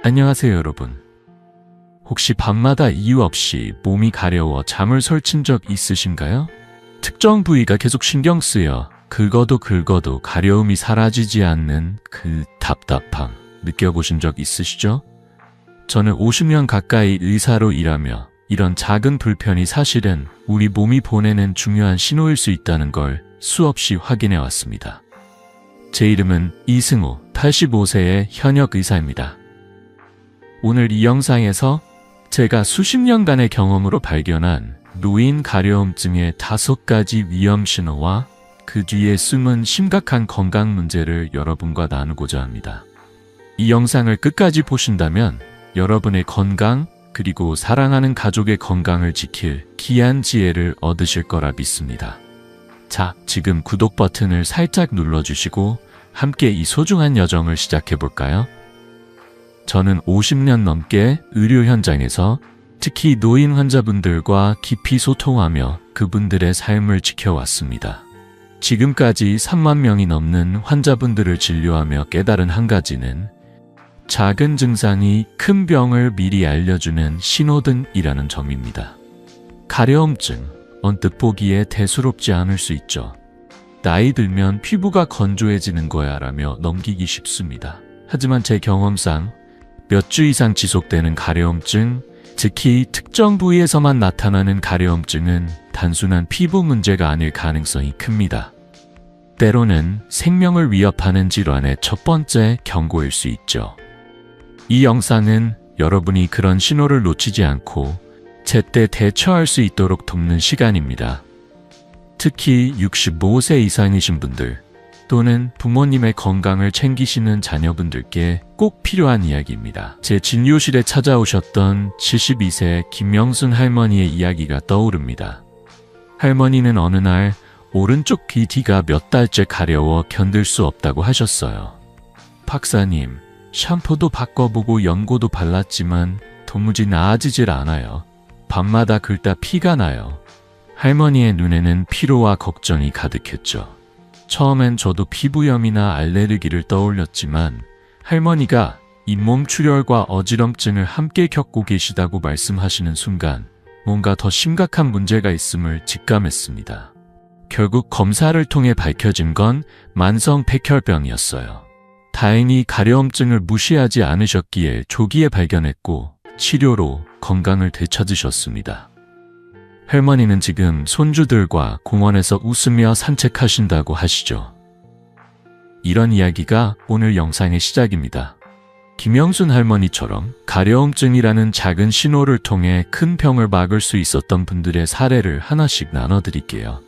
안녕하세요, 여러분. 혹시 밤마다 이유 없이 몸이 가려워 잠을 설친 적 있으신가요? 특정 부위가 계속 신경 쓰여 긁어도 가려움이 사라지지 않는 그 답답함 느껴보신 적 있으시죠? 저는 50년 가까이 의사로 일하며 이런 작은 불편이 사실은 우리 몸이 보내는 중요한 신호일 수 있다는 걸 수없이 확인해 왔습니다. 제 이름은 이승우, 85세의 현역 의사입니다. 오늘 이 영상에서 제가 수십 년간의 경험으로 발견한 노인 가려움증의 5가지 위험 신호와 그 뒤에 숨은 심각한 건강 문제를 여러분과 나누고자 합니다. 이 영상을 끝까지 보신다면 여러분의 건강 그리고 사랑하는 가족의 건강을 지킬 귀한 지혜를 얻으실 거라 믿습니다. 자, 지금 구독 버튼을 살짝 눌러주시고 함께 이 소중한 여정을 시작해볼까요? 저는 50년 넘게 의료 현장에서 특히 노인 환자분들과 깊이 소통하며 그분들의 삶을 지켜왔습니다. 지금까지 3만 명이 넘는 환자분들을 진료하며 깨달은 한 가지는 작은 증상이 큰 병을 미리 알려주는 신호등이라는 점입니다. 가려움증, 언뜻 보기에 대수롭지 않을 수 있죠. 나이 들면 피부가 건조해지는 거야 라며 넘기기 쉽습니다. 하지만 제 경험상 몇 주 이상 지속되는 가려움증, 특히 특정 부위에서만 나타나는 가려움증은 단순한 피부 문제가 아닐 가능성이 큽니다. 때로는 생명을 위협하는 질환의 첫 번째 경고일 수 있죠. 이 영상은 여러분이 그런 신호를 놓치지 않고 제때 대처할 수 있도록 돕는 시간입니다. 특히 65세 이상이신 분들 또는 부모님의 건강을 챙기시는 자녀분들께 꼭 필요한 이야기입니다. 제 진료실에 찾아오셨던 72세 김명순 할머니의 이야기가 떠오릅니다. 할머니는 어느 날 오른쪽 귀 뒤가 몇 달째 가려워 견딜 수 없다고 하셨어요. 박사님, 샴푸도 바꿔보고 연고도 발랐지만 도무지 나아지질 않아요. 밤마다 긁다 피가 나요. 할머니의 눈에는 피로와 걱정이 가득했죠. 처음엔 저도 피부염이나 알레르기를 떠올렸지만 할머니가 잇몸 출혈과 어지럼증을 함께 겪고 계시다고 말씀하시는 순간 뭔가 더 심각한 문제가 있음을 직감했습니다. 결국 검사를 통해 밝혀진 건 만성 백혈병이었어요. 다행히 가려움증을 무시하지 않으셨기에 조기에 발견했고 치료로 건강을 되찾으셨습니다. 할머니는 지금 손주들과 공원에서 웃으며 산책하신다고 하시죠. 이런 이야기가 오늘 영상의 시작입니다. 김영순 할머니처럼 가려움증이라는 작은 신호를 통해 큰 병을 막을 수 있었던 분들의 사례를 하나씩 나눠드릴게요.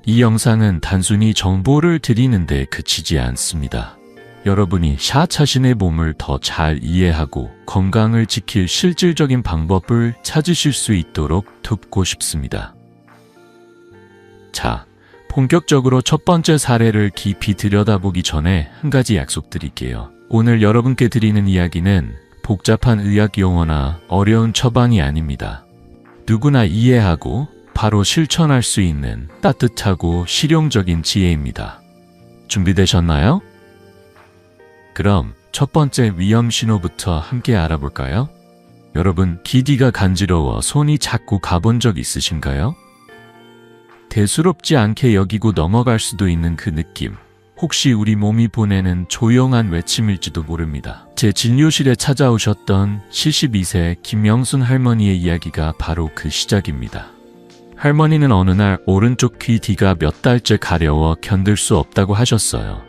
이 영상은 단순히 정보를 드리는 데 그치지 않습니다. 여러분이 자신의 몸을 더 잘 이해하고 건강을 지킬 실질적인 방법을 찾으실 수 있도록 돕고 싶습니다. 자, 본격적으로 첫 번째 사례를 깊이 들여다보기 전에 한 가지 약속드릴게요. 오늘 여러분께 드리는 이야기는 복잡한 의학 용어나 어려운 처방이 아닙니다. 누구나 이해하고 바로 실천할 수 있는 따뜻하고 실용적인 지혜입니다. 준비되셨나요? 그럼 첫 번째 위험 신호부터 함께 알아볼까요? 여러분, 귀 뒤가 간지러워 손이 자꾸 가본 적 있으신가요? 대수롭지 않게 여기고 넘어갈 수도 있는 그 느낌. 혹시 우리 몸이 보내는 조용한 외침일지도 모릅니다. 제 진료실에 찾아오셨던 72세 김명순 할머니의 이야기가 바로 그 시작입니다. 할머니는 어느 날 오른쪽 귀 뒤가 몇 달째 가려워 견딜 수 없다고 하셨어요.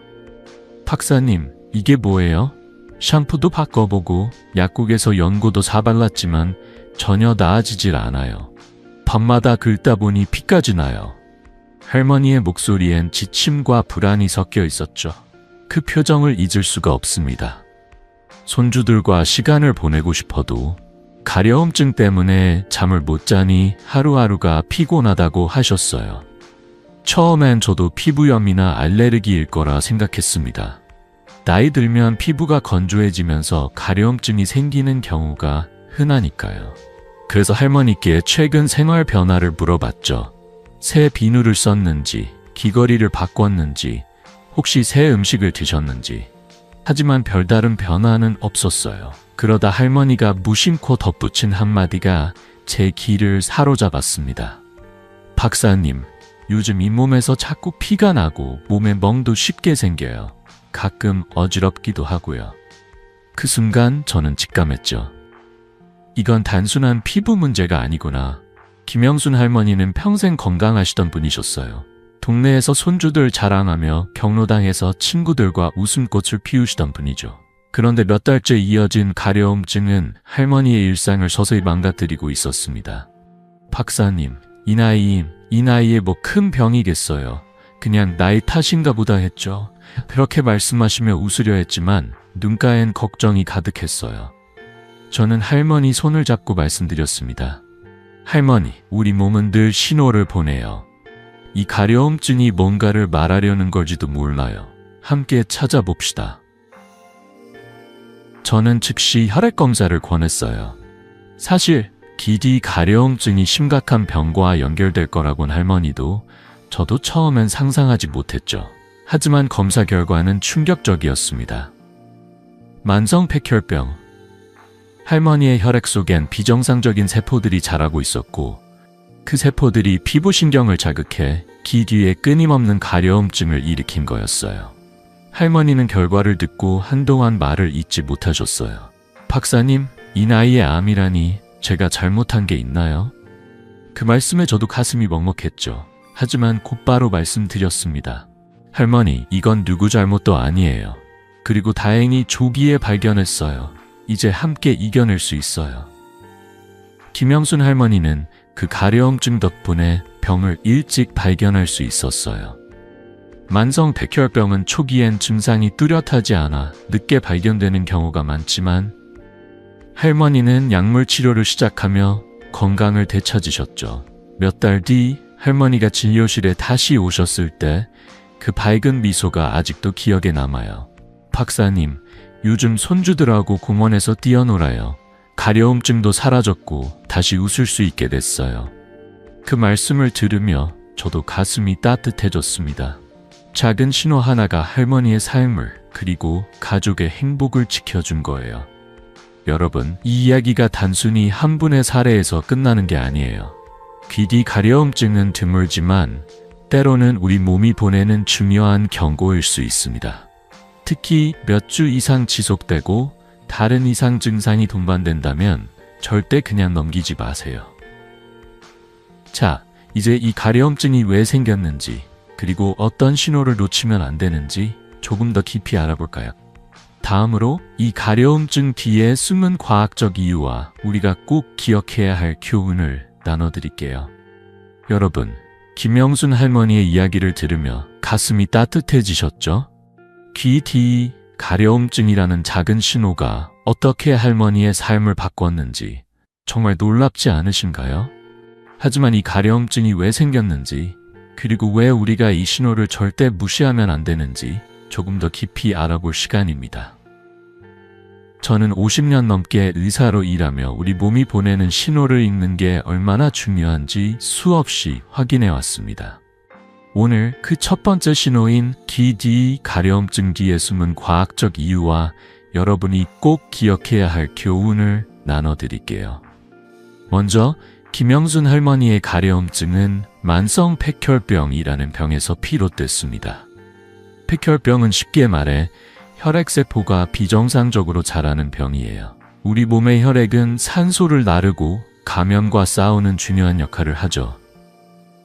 박사님, 이게 뭐예요? 샴푸도 바꿔보고 약국에서 연고도 사발랐지만 전혀 나아지질 않아요. 밤마다 긁다 보니 피까지 나요. 할머니의 목소리엔 지침과 불안이 섞여 있었죠. 그 표정을 잊을 수가 없습니다. 손주들과 시간을 보내고 싶어도 가려움증 때문에 잠을 못 자니 하루하루가 피곤하다고 하셨어요. 처음엔 저도 피부염이나 알레르기일 거라 생각했습니다. 나이 들면 피부가 건조해지면서 가려움증이 생기는 경우가 흔하니까요. 그래서 할머니께 최근 생활 변화를 물어봤죠. 새 비누를 썼는지, 귀걸이를 바꿨는지, 혹시 새 음식을 드셨는지. 하지만 별다른 변화는 없었어요. 그러다 할머니가 무심코 덧붙인 한마디가 제 귀를 사로잡았습니다. 박사님, 요즘 잇몸에서 자꾸 피가 나고 몸에 멍도 쉽게 생겨요. 가끔 어지럽기도 하고요. 그 순간 저는 직감했죠. 이건 단순한 피부 문제가 아니구나. 김영순 할머니는 평생 건강하시던 분이셨어요. 동네에서 손주들 자랑하며 경로당에서 친구들과 웃음꽃을 피우시던 분이죠. 그런데 몇 달째 이어진 가려움증은 할머니의 일상을 서서히 망가뜨리고 있었습니다. 박사님, 이 나이에 뭐 큰 병이겠어요. 그냥 나이 탓인가 보다 했죠. 그렇게 말씀하시며 웃으려 했지만 눈가엔 걱정이 가득했어요. 저는 할머니 손을 잡고 말씀드렸습니다. 할머니, 우리 몸은 늘 신호를 보내요. 이 가려움증이 뭔가를 말하려는 걸지도 몰라요. 함께 찾아봅시다. 저는 즉시 혈액 검사를 권했어요. 사실 기디 가려움증이 심각한 병과 연결될 거라고는 할머니도 저도 처음엔 상상하지 못했죠. 하지만 검사 결과는 충격적이었습니다. 만성 백혈병. 할머니의 혈액 속엔 비정상적인 세포들이 자라고 있었고 그 세포들이 피부신경을 자극해 귀 뒤에 끊임없는 가려움증을 일으킨 거였어요. 할머니는 결과를 듣고 한동안 말을 잇지 못하셨어요. 박사님, 이 나이에 암이라니 제가 잘못한 게 있나요? 그 말씀에 저도 가슴이 먹먹했죠. 하지만 곧바로 말씀드렸습니다. 할머니, 이건 누구 잘못도 아니에요. 그리고 다행히 조기에 발견했어요. 이제 함께 이겨낼 수 있어요. 김영순 할머니는 그 가려움증 덕분에 병을 일찍 발견할 수 있었어요. 만성 백혈병은 초기엔 증상이 뚜렷하지 않아 늦게 발견되는 경우가 많지만 할머니는 약물 치료를 시작하며 건강을 되찾으셨죠. 몇 달 뒤 할머니가 진료실에 다시 오셨을 때 그 밝은 미소가 아직도 기억에 남아요. 박사님, 요즘 손주들하고 공원에서 뛰어놀아요. 가려움증도 사라졌고 다시 웃을 수 있게 됐어요. 그 말씀을 들으며 저도 가슴이 따뜻해졌습니다. 작은 신호 하나가 할머니의 삶을 그리고 가족의 행복을 지켜준 거예요. 여러분, 이 이야기가 단순히 한 분의 사례에서 끝나는 게 아니에요. 귀뒤 가려움증은 드물지만 때로는 우리 몸이 보내는 중요한 경고일 수 있습니다. 특히 몇 주 이상 지속되고 다른 이상 증상이 동반된다면 절대 그냥 넘기지 마세요. 자, 이제 이 가려움증이 왜 생겼는지 그리고 어떤 신호를 놓치면 안 되는지 조금 더 깊이 알아볼까요? 다음으로 이 가려움증 뒤에 숨은 과학적 이유와 우리가 꼭 기억해야 할 교훈을 나눠드릴게요. 여러분, 김영순 할머니의 이야기를 들으며 가슴이 따뜻해지셨죠? 귀 뒤 가려움증이라는 작은 신호가 어떻게 할머니의 삶을 바꿨는지 정말 놀랍지 않으신가요? 하지만 이 가려움증이 왜 생겼는지 그리고 왜 우리가 이 신호를 절대 무시하면 안 되는지 조금 더 깊이 알아볼 시간입니다. 저는 50년 넘게 의사로 일하며 우리 몸이 보내는 신호를 읽는 게 얼마나 중요한지 수없이 확인해 왔습니다. 오늘 그 첫 번째 신호인 귀 뒤 가려움증 뒤에 숨은 과학적 이유와 여러분이 꼭 기억해야 할 교훈을 나눠드릴게요. 먼저 김영순 할머니의 가려움증은 만성 백혈병이라는 병에서 비롯됐습니다. 백혈병은 쉽게 말해 혈액세포가 비정상적으로 자라는 병이에요. 우리 몸의 혈액은 산소를 나르고 감염과 싸우는 중요한 역할을 하죠.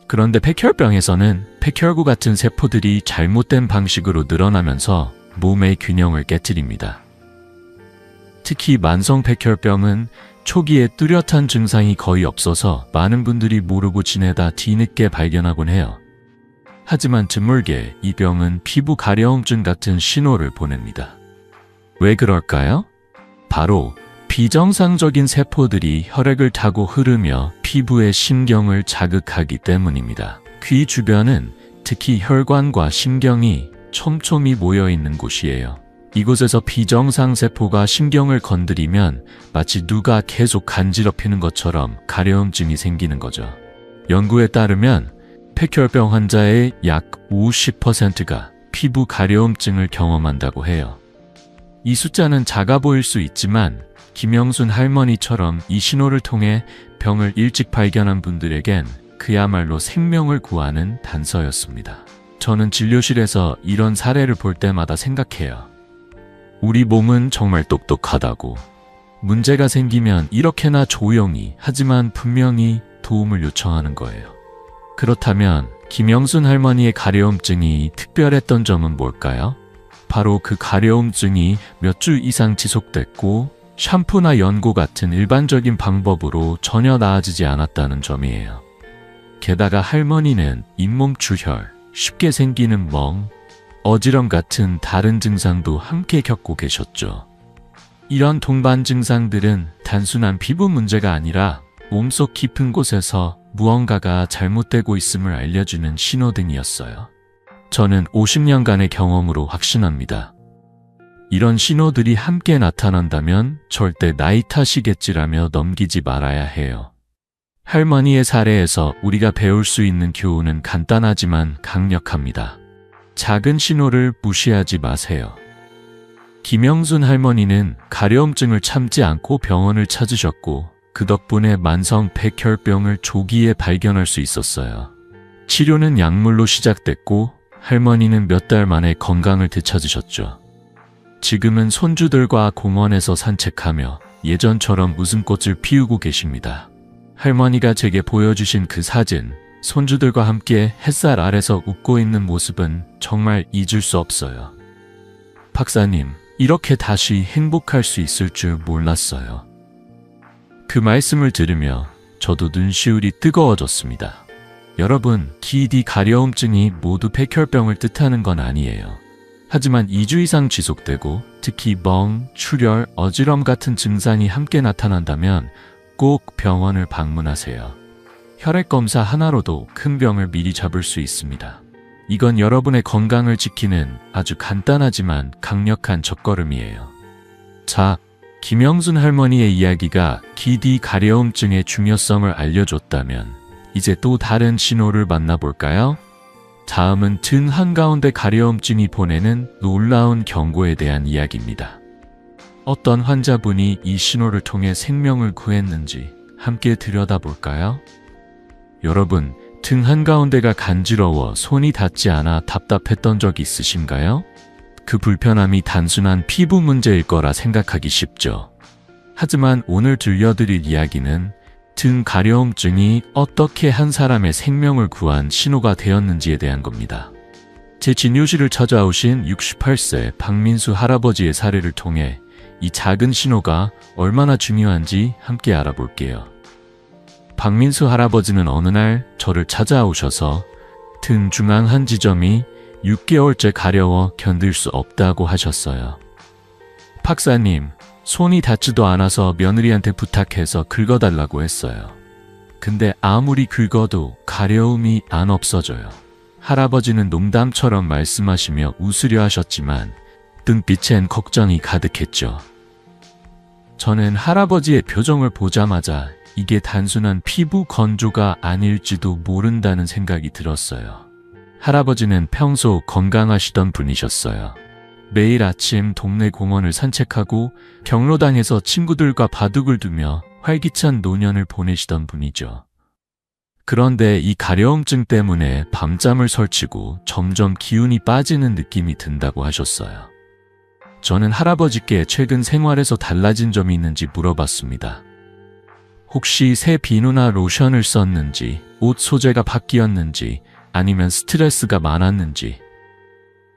그런데 백혈병에서는 백혈구 같은 세포들이 잘못된 방식으로 늘어나면서 몸의 균형을 깨뜨립니다. 특히 만성 백혈병은 초기에 뚜렷한 증상이 거의 없어서 많은 분들이 모르고 지내다 뒤늦게 발견하곤 해요. 하지만 드물게 이 병은 피부 가려움증 같은 신호를 보냅니다. 왜 그럴까요? 바로 비정상적인 세포들이 혈액을 타고 흐르며 피부의 신경을 자극하기 때문입니다. 귀 주변은 특히 혈관과 신경이 촘촘히 모여 있는 곳이에요. 이곳에서 비정상 세포가 신경을 건드리면 마치 누가 계속 간지럽히는 것처럼 가려움증이 생기는 거죠. 연구에 따르면 백혈병 환자의 약 50%가 피부 가려움증을 경험한다고 해요. 이 숫자는 작아 보일 수 있지만 김영순 할머니처럼 이 신호를 통해 병을 일찍 발견한 분들에겐 그야말로 생명을 구하는 단서였습니다. 저는 진료실에서 이런 사례를 볼 때마다 생각해요. 우리 몸은 정말 똑똑하다고. 문제가 생기면 이렇게나 조용히 하지만 분명히 도움을 요청하는 거예요. 그렇다면 김영순 할머니의 가려움증이 특별했던 점은 뭘까요? 바로 그 가려움증이 몇 주 이상 지속됐고 샴푸나 연고 같은 일반적인 방법으로 전혀 나아지지 않았다는 점이에요. 게다가 할머니는 잇몸 출혈, 쉽게 생기는 멍, 어지럼 같은 다른 증상도 함께 겪고 계셨죠. 이런 동반 증상들은 단순한 피부 문제가 아니라 몸속 깊은 곳에서 무언가가 잘못되고 있음을 알려주는 신호등이었어요. 저는 50년간의 경험으로 확신합니다. 이런 신호들이 함께 나타난다면 절대 나이 탓이겠지라며 넘기지 말아야 해요. 할머니의 사례에서 우리가 배울 수 있는 교훈은 간단하지만 강력합니다. 작은 신호를 무시하지 마세요. 김영순 할머니는 가려움증을 참지 않고 병원을 찾으셨고 그 덕분에 만성 백혈병을 조기에 발견할 수 있었어요. 치료는 약물로 시작됐고 할머니는 몇 달 만에 건강을 되찾으셨죠. 지금은 손주들과 공원에서 산책하며 예전처럼 웃음꽃을 피우고 계십니다. 할머니가 제게 보여주신 그 사진, 손주들과 함께 햇살 아래서 웃고 있는 모습은 정말 잊을 수 없어요. 박사님, 이렇게 다시 행복할 수 있을 줄 몰랐어요. 그 말씀을 들으며 저도 눈시울이 뜨거워졌습니다. 여러분, 기디 가려움증이 모두 백혈병을 뜻하는 건 아니에요. 하지만 2주 이상 지속되고 특히 멍, 출혈, 어지럼 같은 증상이 함께 나타난다면 꼭 병원을 방문하세요. 혈액검사 하나로도 큰 병을 미리 잡을 수 있습니다. 이건 여러분의 건강을 지키는 아주 간단하지만 강력한 첫걸음이에요. 자, 김영순 할머니의 이야기가 기디 가려움증의 중요성을 알려줬다면 이제 또 다른 신호를 만나볼까요? 다음은 등 한가운데 가려움증이 보내는 놀라운 경고에 대한 이야기입니다. 어떤 환자분이 이 신호를 통해 생명을 구했는지 함께 들여다볼까요? 여러분, 등 한가운데가 간지러워 손이 닿지 않아 답답했던 적 있으신가요? 그 불편함이 단순한 피부 문제일 거라 생각하기 쉽죠. 하지만 오늘 들려드릴 이야기는 등 가려움증이 어떻게 한 사람의 생명을 구한 신호가 되었는지에 대한 겁니다. 제 진료실을 찾아오신 68세 박민수 할아버지의 사례를 통해 이 작은 신호가 얼마나 중요한지 함께 알아볼게요. 박민수 할아버지는 어느 날 저를 찾아오셔서 등 중앙 한 지점이 6개월째 가려워 견딜 수 없다고 하셨어요. 박사님, 손이 닿지도 않아서 며느리한테 부탁해서 긁어달라고 했어요. 근데 아무리 긁어도 가려움이 안 없어져요. 할아버지는 농담처럼 말씀하시며 웃으려 하셨지만 등빛엔 걱정이 가득했죠. 저는 할아버지의 표정을 보자마자 이게 단순한 피부 건조가 아닐지도 모른다는 생각이 들었어요. 할아버지는 평소 건강하시던 분이셨어요. 매일 아침 동네 공원을 산책하고 경로당에서 친구들과 바둑을 두며 활기찬 노년을 보내시던 분이죠. 그런데 이 가려움증 때문에 밤잠을 설치고 점점 기운이 빠지는 느낌이 든다고 하셨어요. 저는 할아버지께 최근 생활에서 달라진 점이 있는지 물어봤습니다. 혹시 새 비누나 로션을 썼는지, 옷 소재가 바뀌었는지, 아니면 스트레스가 많았는지.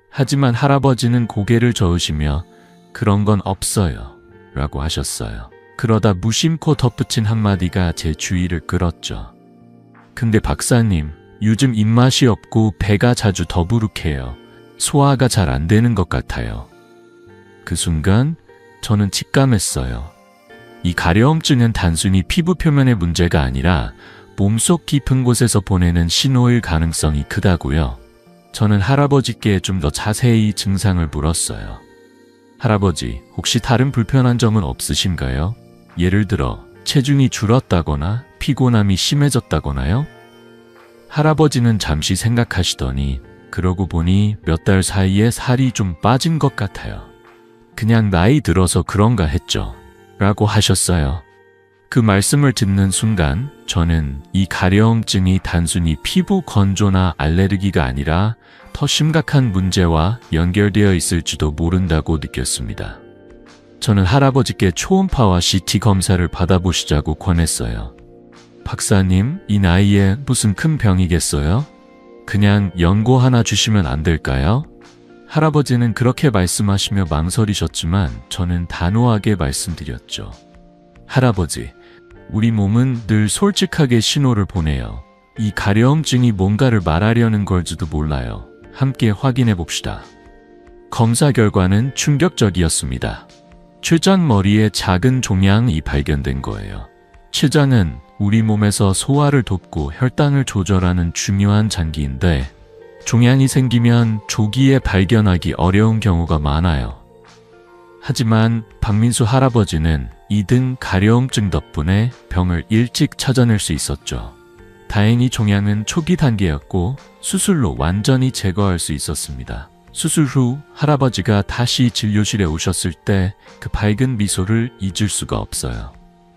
하지만 할아버지는 고개를 저으시며 그런 건 없어요 라고 하셨어요. 그러다 무심코 덧붙인 한마디가 제 주의를 끌었죠. 근데 박사님, 요즘 입맛이 없고 배가 자주 더부룩해요. 소화가 잘 안 되는 것 같아요. 그 순간 저는 직감했어요. 이 가려움증은 단순히 피부 표면의 문제가 아니라 몸속 깊은 곳에서 보내는 신호일 가능성이 크다고요. 저는 할아버지께 좀 더 자세히 증상을 물었어요. 할아버지, 혹시 다른 불편한 점은 없으신가요? 예를 들어 체중이 줄었다거나 피곤함이 심해졌다거나요? 할아버지는 잠시 생각하시더니 그러고 보니 몇 달 사이에 살이 좀 빠진 것 같아요. 그냥 나이 들어서 그런가 했죠. 라고 하셨어요. 그 말씀을 듣는 순간 저는 이 가려움증이 단순히 피부 건조나 알레르기가 아니라 더 심각한 문제와 연결되어 있을지도 모른다고 느꼈습니다. 저는 할아버지께 초음파와 CT 검사를 받아보시자고 권했어요. 박사님, 이 나이에 무슨 큰 병이겠어요? 그냥 연고 하나 주시면 안 될까요? 할아버지는 그렇게 말씀하시며 망설이셨지만 저는 단호하게 말씀드렸죠. 할아버지, 우리 몸은 늘 솔직하게 신호를 보내요. 이 가려움증이 뭔가를 말하려는 걸지도 몰라요. 함께 확인해 봅시다. 검사 결과는 충격적이었습니다. 췌장 머리에 작은 종양이 발견된 거예요. 췌장은 우리 몸에서 소화를 돕고 혈당을 조절하는 중요한 장기인데 종양이 생기면 조기에 발견하기 어려운 경우가 많아요. 하지만 박민수 할아버지는 이 등 가려움증 덕분에 병을 일찍 찾아낼 수 있었죠. 다행히 종양은 초기 단계였고 수술로 완전히 제거할 수 있었습니다. 수술 후 할아버지가 다시 진료실에 오셨을 때 그 밝은 미소를 잊을 수가 없어요.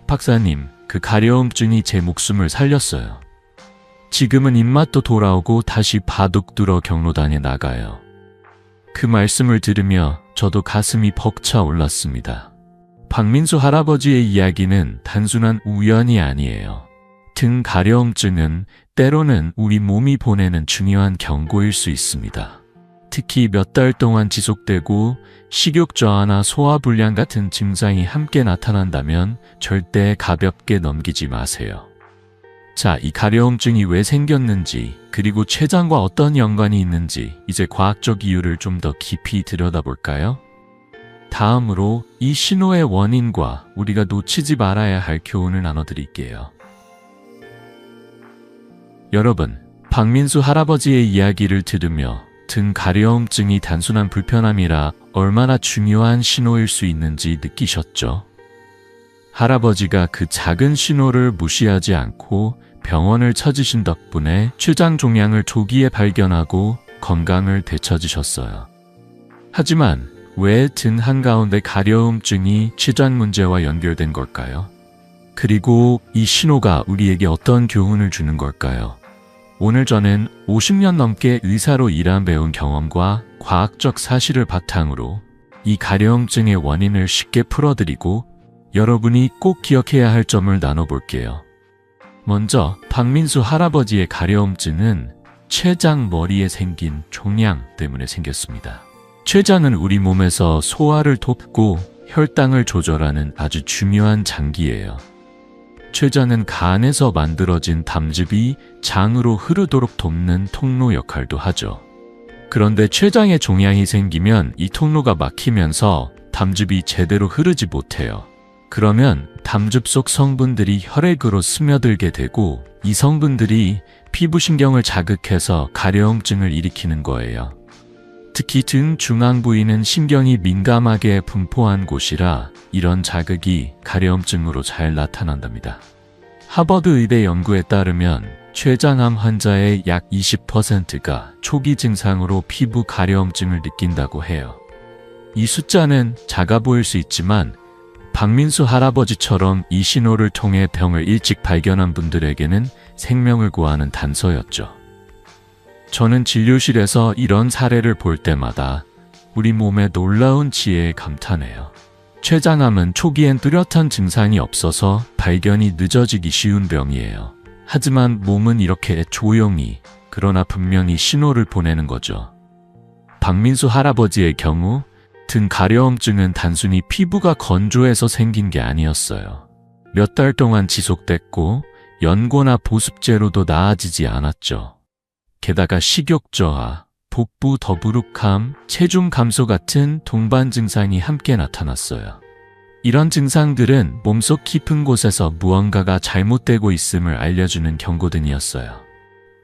박사님, 그 가려움증이 제 목숨을 살렸어요. 지금은 입맛도 돌아오고 다시 바둑 두러 경로당에 나가요. 그 말씀을 들으며 저도 가슴이 벅차 올랐습니다. 박민수 할아버지의 이야기는 단순한 우연이 아니에요. 등 가려움증은 때로는 우리 몸이 보내는 중요한 경고일 수 있습니다. 특히 몇 달 동안 지속되고 식욕 저하나 소화불량 같은 증상이 함께 나타난다면 절대 가볍게 넘기지 마세요. 자, 이 가려움증이 왜 생겼는지, 그리고 췌장과 어떤 연관이 있는지 이제 과학적 이유를 좀 더 깊이 들여다볼까요? 다음으로 이 신호의 원인과 우리가 놓치지 말아야 할 교훈을 나눠드릴게요. 여러분, 박민수 할아버지의 이야기를 들으며 등 가려움증이 단순한 불편함이라 얼마나 중요한 신호일 수 있는지 느끼셨죠? 할아버지가 그 작은 신호를 무시하지 않고 병원을 찾으신 덕분에 췌장 종양을 조기에 발견하고 건강을 되찾으셨어요. 하지만 왜 등 한가운데 가려움증이 췌장 문제와 연결된 걸까요? 그리고 이 신호가 우리에게 어떤 교훈을 주는 걸까요? 오늘 저는 50년 넘게 의사로 일한 배운 경험과 과학적 사실을 바탕으로 이 가려움증의 원인을 쉽게 풀어드리고 여러분이 꼭 기억해야 할 점을 나눠볼게요. 먼저 박민수 할아버지의 가려움증은 췌장 머리에 생긴 종양 때문에 생겼습니다. 췌장은 우리 몸에서 소화를 돕고 혈당을 조절하는 아주 중요한 장기예요. 췌장은 간에서 만들어진 담즙이 장으로 흐르도록 돕는 통로 역할도 하죠. 그런데 췌장에 종양이 생기면 이 통로가 막히면서 담즙이 제대로 흐르지 못해요. 그러면 담즙 속 성분들이 혈액으로 스며들게 되고 이 성분들이 피부신경을 자극해서 가려움증을 일으키는 거예요. 특히 등 중앙 부위는 신경이 민감하게 분포한 곳이라 이런 자극이 가려움증으로 잘 나타난답니다. 하버드 의대 연구에 따르면 췌장암 환자의 약 20%가 초기 증상으로 피부 가려움증을 느낀다고 해요. 이 숫자는 작아 보일 수 있지만 박민수 할아버지처럼 이 신호를 통해 병을 일찍 발견한 분들에게는 생명을 구하는 단서였죠. 저는 진료실에서 이런 사례를 볼 때마다 우리 몸의 놀라운 지혜에 감탄해요. 췌장암은 초기엔 뚜렷한 증상이 없어서 발견이 늦어지기 쉬운 병이에요. 하지만 몸은 이렇게 조용히, 그러나 분명히 신호를 보내는 거죠. 박민수 할아버지의 경우 등 가려움증은 단순히 피부가 건조해서 생긴 게 아니었어요. 몇 달 동안 지속됐고 연고나 보습제로도 나아지지 않았죠. 게다가 식욕 저하, 복부 더부룩함, 체중 감소 같은 동반 증상이 함께 나타났어요. 이런 증상들은 몸속 깊은 곳에서 무언가가 잘못되고 있음을 알려주는 경고등이었어요.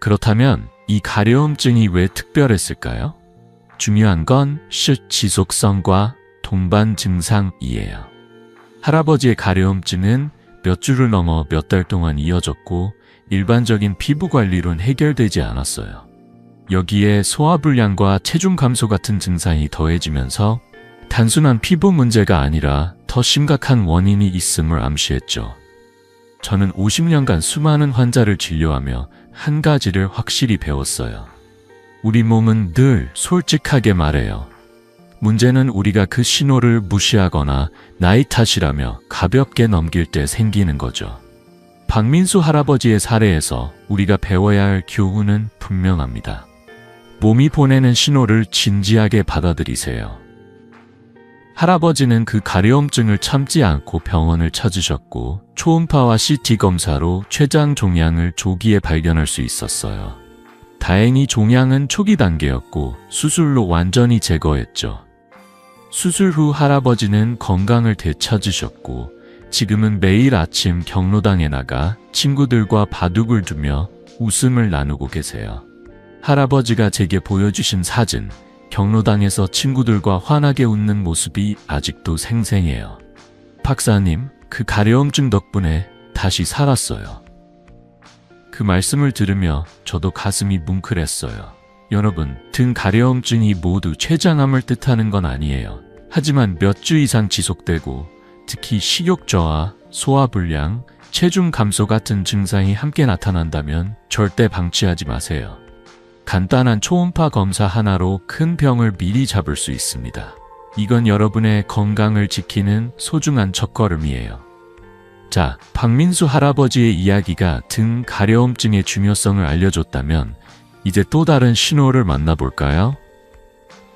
그렇다면 이 가려움증이 왜 특별했을까요? 중요한 건 지속성과 동반 증상이에요. 할아버지의 가려움증은 몇 주를 넘어 몇 달 동안 이어졌고 일반적인 피부 관리로는 해결되지 않았어요. 여기에 소화불량과 체중 감소 같은 증상이 더해지면서 단순한 피부 문제가 아니라 더 심각한 원인이 있음을 암시했죠. 저는 50년간 수많은 환자를 진료하며 한 가지를 확실히 배웠어요. 우리 몸은 늘 솔직하게 말해요. 문제는 우리가 그 신호를 무시하거나 나이 탓이라며 가볍게 넘길 때 생기는 거죠. 박민수 할아버지의 사례에서 우리가 배워야 할 교훈은 분명합니다. 몸이 보내는 신호를 진지하게 받아들이세요. 할아버지는 그 가려움증을 참지 않고 병원을 찾으셨고 초음파와 CT 검사로 췌장 종양을 조기에 발견할 수 있었어요. 다행히 종양은 초기 단계였고 수술로 완전히 제거했죠. 수술 후 할아버지는 건강을 되찾으셨고 지금은 매일 아침 경로당에 나가 친구들과 바둑을 두며 웃음을 나누고 계세요. 할아버지가 제게 보여주신 사진, 경로당에서 친구들과 환하게 웃는 모습이 아직도 생생해요. 박사님, 그 가려움증 덕분에 다시 살았어요. 그 말씀을 들으며 저도 가슴이 뭉클했어요. 여러분, 등 가려움증이 모두 췌장암을 뜻하는 건 아니에요. 하지만 몇 주 이상 지속되고 특히 식욕 저하, 소화불량, 체중 감소 같은 증상이 함께 나타난다면 절대 방치하지 마세요. 간단한 초음파 검사 하나로 큰 병을 미리 잡을 수 있습니다. 이건 여러분의 건강을 지키는 소중한 첫걸음이에요. 자, 박민수 할아버지의 이야기가 등 가려움증의 중요성을 알려줬다면 이제 또 다른 신호를 만나볼까요?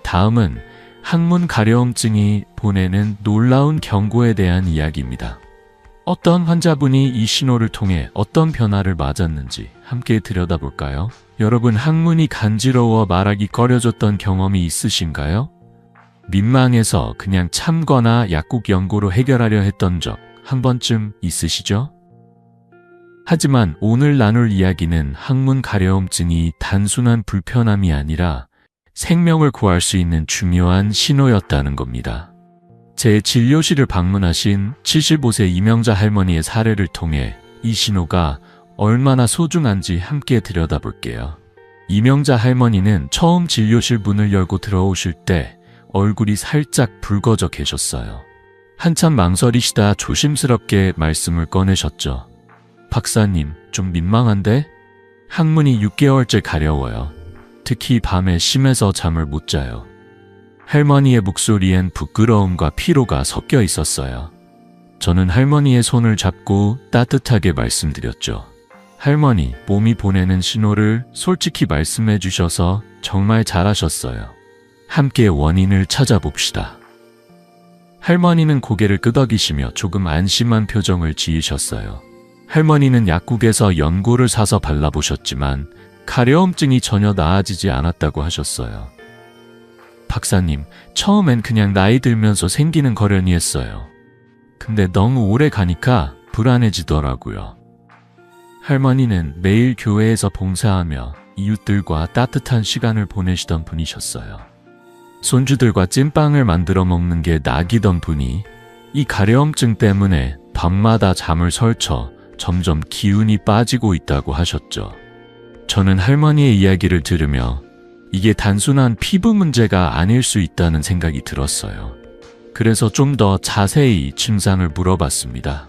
다음은 항문 가려움증이 보내는 놀라운 경고에 대한 이야기입니다. 어떤 환자분이 이 신호를 통해 어떤 변화를 맞았는지 함께 들여다볼까요? 여러분, 항문이 간지러워 말하기 꺼려졌던 경험이 있으신가요? 민망해서 그냥 참거나 약국 연고로 해결하려 했던 적 한 번쯤 있으시죠? 하지만 오늘 나눌 이야기는 항문 가려움증이 단순한 불편함이 아니라 생명을 구할 수 있는 중요한 신호였다는 겁니다. 제 진료실을 방문하신 75세 이명자 할머니의 사례를 통해 이 신호가 얼마나 소중한지 함께 들여다볼게요. 이명자 할머니는 처음 진료실 문을 열고 들어오실 때 얼굴이 살짝 붉어져 계셨어요. 한참 망설이시다 조심스럽게 말씀을 꺼내셨죠. 박사님, 좀 민망한데? 항문이 6개월째 가려워요. 특히 밤에 심해서 잠을 못 자요. 할머니의 목소리엔 부끄러움과 피로가 섞여 있었어요. 저는 할머니의 손을 잡고 따뜻하게 말씀드렸죠. 할머니, 몸이 보내는 신호를 솔직히 말씀해 주셔서 정말 잘하셨어요. 함께 원인을 찾아봅시다. 할머니는 고개를 끄덕이시며 조금 안심한 표정을 지으셨어요. 할머니는 약국에서 연고를 사서 발라보셨지만 가려움증이 전혀 나아지지 않았다고 하셨어요. 박사님, 처음엔 그냥 나이 들면서 생기는 거련이었어요. 근데 너무 오래 가니까 불안해지더라고요. 할머니는 매일 교회에서 봉사하며 이웃들과 따뜻한 시간을 보내시던 분이셨어요. 손주들과 찐빵을 만들어 먹는 게 낙이던 분이 이 가려움증 때문에 밤마다 잠을 설쳐 점점 기운이 빠지고 있다고 하셨죠. 저는 할머니의 이야기를 들으며 이게 단순한 피부 문제가 아닐 수 있다는 생각이 들었어요. 그래서 좀 더 자세히 증상을 물어봤습니다.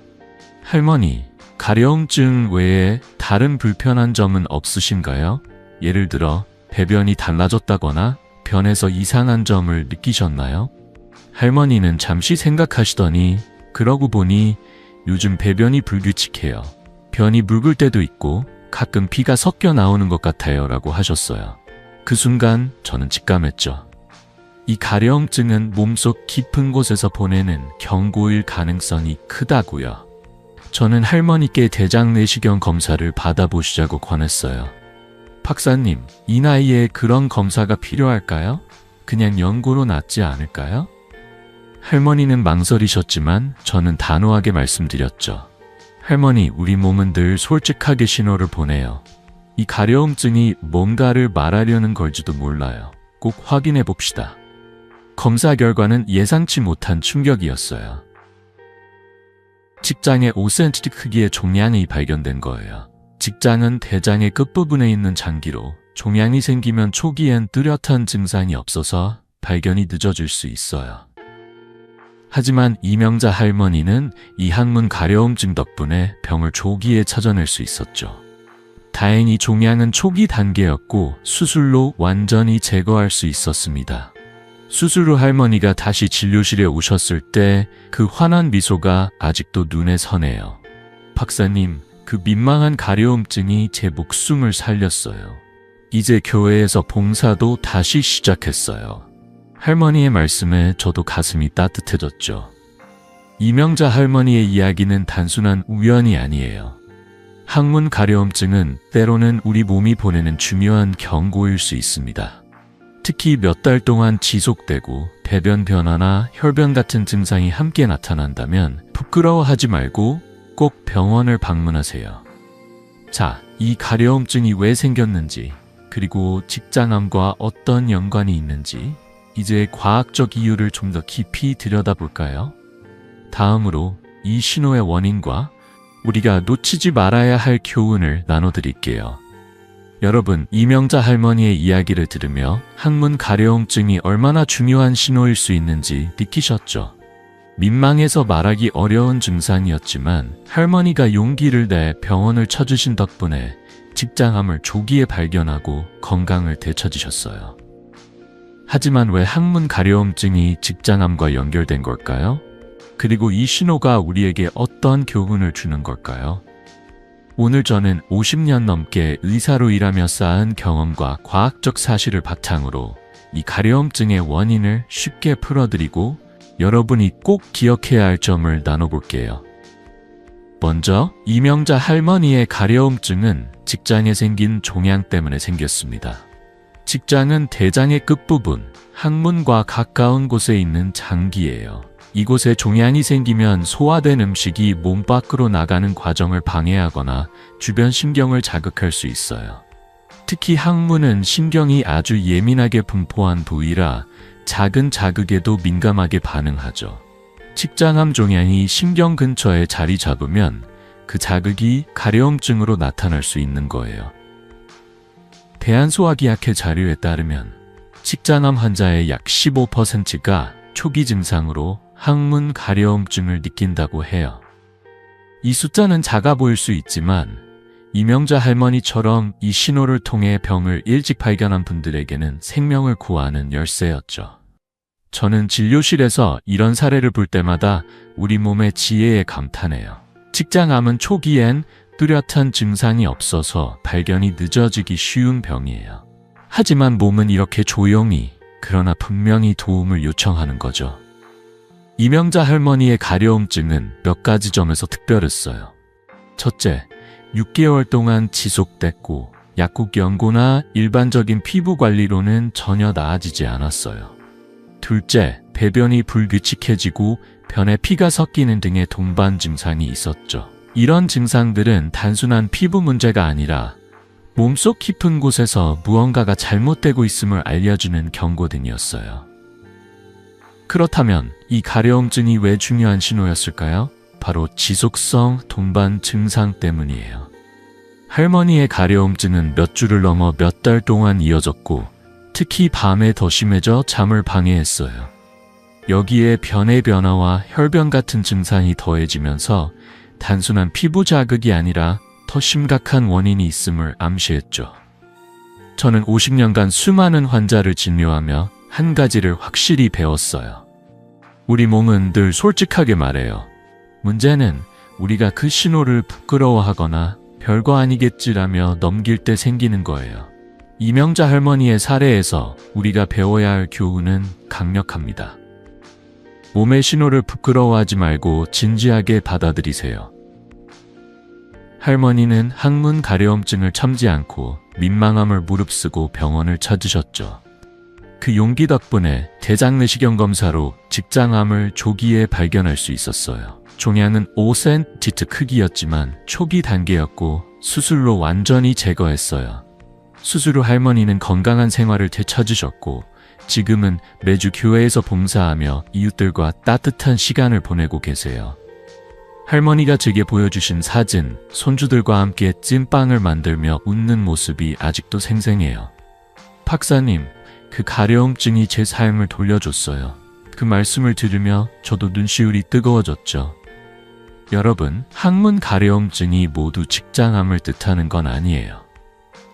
할머니, 가려움증 외에 다른 불편한 점은 없으신가요? 예를 들어 배변이 달라졌다거나 변해서 이상한 점을 느끼셨나요? 할머니는 잠시 생각하시더니 그러고 보니 요즘 배변이 불규칙해요. 변이 묽을 때도 있고 가끔 피가 섞여 나오는 것 같아요 라고 하셨어요. 그 순간 저는 직감했죠. 이 가려움증은 몸속 깊은 곳에서 보내는 경고일 가능성이 크다고요. 저는 할머니께 대장 내시경 검사를 받아보시자고 권했어요. 박사님, 이 나이에 그런 검사가 필요할까요? 그냥 연고로 낫지 않을까요? 할머니는 망설이셨지만 저는 단호하게 말씀드렸죠. 할머니, 우리 몸은 늘 솔직하게 신호를 보내요. 이 가려움증이 뭔가를 말하려는 걸지도 몰라요. 꼭 확인해 봅시다. 검사 결과는 예상치 못한 충격이었어요. 직장에 5cm 크기의 종양이 발견된 거예요. 직장은 대장의 끝부분에 있는 장기로 종양이 생기면 초기엔 뚜렷한 증상이 없어서 발견이 늦어질 수 있어요. 하지만 이명자 할머니는 이 항문 가려움증 덕분에 병을 조기에 찾아낼 수 있었죠. 다행히 종양은 초기 단계였고 수술로 완전히 제거할 수 있었습니다. 수술 후 할머니가 다시 진료실에 오셨을 때 그 환한 미소가 아직도 눈에 선해요. 박사님, 그 민망한 가려움증이 제 목숨을 살렸어요. 이제 교회에서 봉사도 다시 시작했어요. 할머니의 말씀에 저도 가슴이 따뜻해졌죠. 이명자 할머니의 이야기는 단순한 우연이 아니에요. 항문 가려움증은 때로는 우리 몸이 보내는 중요한 경고일 수 있습니다. 특히 몇 달 동안 지속되고 배변 변화나 혈변 같은 증상이 함께 나타난다면 부끄러워하지 말고 꼭 병원을 방문하세요. 자, 이 가려움증이 왜 생겼는지, 그리고 직장암과 어떤 연관이 있는지 이제 과학적 이유를 좀 더 깊이 들여다볼까요? 다음으로 이 신호의 원인과 우리가 놓치지 말아야 할 교훈을 나눠드릴게요. 여러분, 이명자 할머니의 이야기를 들으며 항문 가려움증이 얼마나 중요한 신호일 수 있는지 느끼셨죠? 민망해서 말하기 어려운 증상이었지만 할머니가 용기를 내 병원을 찾으신 덕분에 직장암을 조기에 발견하고 건강을 되찾으셨어요. 하지만 왜 항문 가려움증이 직장암과 연결된 걸까요? 그리고 이 신호가 우리에게 어떤 교훈을 주는 걸까요? 오늘 저는 50년 넘게 의사로 일하며 쌓은 경험과 과학적 사실을 바탕으로 이 가려움증의 원인을 쉽게 풀어드리고 여러분이 꼭 기억해야 할 점을 나눠볼게요. 먼저 이명자 할머니의 가려움증은 직장에 생긴 종양 때문에 생겼습니다. 직장은 대장의 끝부분, 항문과 가까운 곳에 있는 장기예요. 이곳에 종양이 생기면 소화된 음식이 몸 밖으로 나가는 과정을 방해하거나 주변 신경을 자극할 수 있어요. 특히 항문은 신경이 아주 예민하게 분포한 부위라 작은 자극에도 민감하게 반응하죠. 직장암 종양이 신경 근처에 자리 잡으면 그 자극이 가려움증으로 나타날 수 있는 거예요. 대한소화기학회 자료에 따르면 직장암 환자의 약 15%가 초기 증상으로 항문 가려움증을 느낀다고 해요. 이 숫자는 작아 보일 수 있지만 이명자 할머니처럼 이 신호를 통해 병을 일찍 발견한 분들에게는 생명을 구하는 열쇠였죠. 저는 진료실에서 이런 사례를 볼 때마다 우리 몸의 지혜에 감탄해요. 직장암은 초기엔 뚜렷한 증상이 없어서 발견이 늦어지기 쉬운 병이에요. 하지만 몸은 이렇게 조용히, 그러나 분명히 도움을 요청하는 거죠. 이명자 할머니의 가려움증은 몇 가지 점에서 특별했어요. 첫째, 6개월 동안 지속됐고 약국 연고나 일반적인 피부 관리로는 전혀 나아지지 않았어요. 둘째, 배변이 불규칙해지고 변에 피가 섞이는 등의 동반 증상이 있었죠. 이런 증상들은 단순한 피부 문제가 아니라 몸속 깊은 곳에서 무언가가 잘못되고 있음을 알려주는 경고등이었어요. 그렇다면 이 가려움증이 왜 중요한 신호였을까요? 바로 지속성 동반 증상 때문이에요. 할머니의 가려움증은 몇 주를 넘어 몇 달 동안 이어졌고 특히 밤에 더 심해져 잠을 방해했어요. 여기에 변의 변화와 혈변 같은 증상이 더해지면서 단순한 피부 자극이 아니라 더 심각한 원인이 있음을 암시했죠. 저는 50년간 수많은 환자를 진료하며 한 가지를 확실히 배웠어요. 우리 몸은 늘 솔직하게 말해요. 문제는 우리가 그 신호를 부끄러워하거나 별거 아니겠지라며 넘길 때 생기는 거예요. 이명자 할머니의 사례에서 우리가 배워야 할 교훈은 강력합니다. 몸의 신호를 부끄러워하지 말고 진지하게 받아들이세요. 할머니는 항문 가려움증을 참지 않고 민망함을 무릅쓰고 병원을 찾으셨죠. 그 용기 덕분에 대장 내시경 검사로 직장암을 조기에 발견할 수 있었어요. 종양은 5cm 크기였지만 초기 단계였고 수술로 완전히 제거했어요. 수술 후 할머니는 건강한 생활을 되찾으셨고 지금은 매주 교회에서 봉사하며 이웃들과 따뜻한 시간을 보내고 계세요. 할머니가 제게 보여주신 사진, 손주들과 함께 찐빵을 만들며 웃는 모습이 아직도 생생해요. 박사님, 그 가려움증이 제 삶을 돌려줬어요. 그 말씀을 들으며 저도 눈시울이 뜨거워졌죠. 여러분, 항문 가려움증이 모두 직장암을 뜻하는 건 아니에요.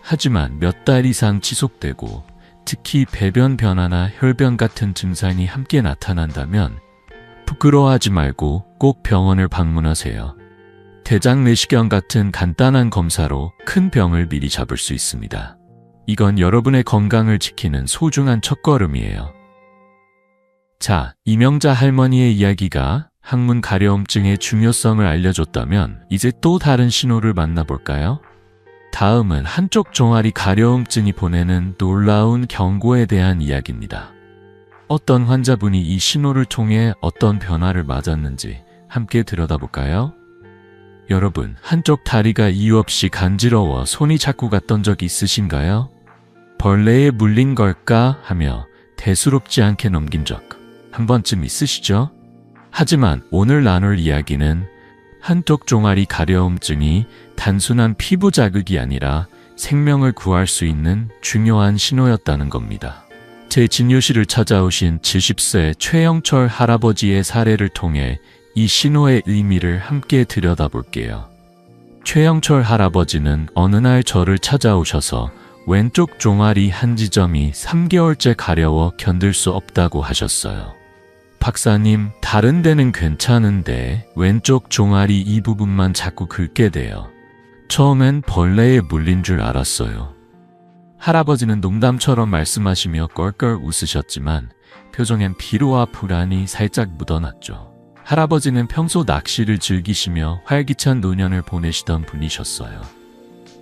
하지만 몇 달 이상 지속되고 특히 배변 변화나 혈변 같은 증상이 함께 나타난다면 부끄러워하지 말고 꼭 병원을 방문하세요. 대장 내시경 같은 간단한 검사로 큰 병을 미리 잡을 수 있습니다. 이건 여러분의 건강을 지키는 소중한 첫걸음이에요. 자, 이명자 할머니의 이야기가 항문 가려움증의 중요성을 알려줬다면 이제 또 다른 신호를 만나볼까요? 다음은 한쪽 종아리 가려움증이 보내는 놀라운 경고에 대한 이야기입니다. 어떤 환자분이 이 신호를 통해 어떤 변화를 맞았는지 함께 들여다볼까요? 여러분, 한쪽 다리가 이유 없이 간지러워 손이 자꾸 갔던 적 있으신가요? 벌레에 물린 걸까 하며 대수롭지 않게 넘긴 적 한 번쯤 있으시죠? 하지만 오늘 나눌 이야기는 한쪽 종아리 가려움증이 단순한 피부 자극이 아니라 생명을 구할 수 있는 중요한 신호였다는 겁니다. 제 진료실을 찾아오신 70세 최영철 할아버지의 사례를 통해 이 신호의 의미를 함께 들여다볼게요. 최영철 할아버지는 어느 날 저를 찾아오셔서 왼쪽 종아리 한 지점이 3개월째 가려워 견딜 수 없다고 하셨어요. 박사님, 다른 데는 괜찮은데 왼쪽 종아리 이 부분만 자꾸 긁게 돼요. 처음엔 벌레에 물린 줄 알았어요. 할아버지는 농담처럼 말씀하시며 껄껄 웃으셨지만 표정엔 피로와 불안이 살짝 묻어났죠. 할아버지는 평소 낚시를 즐기시며 활기찬 노년을 보내시던 분이셨어요.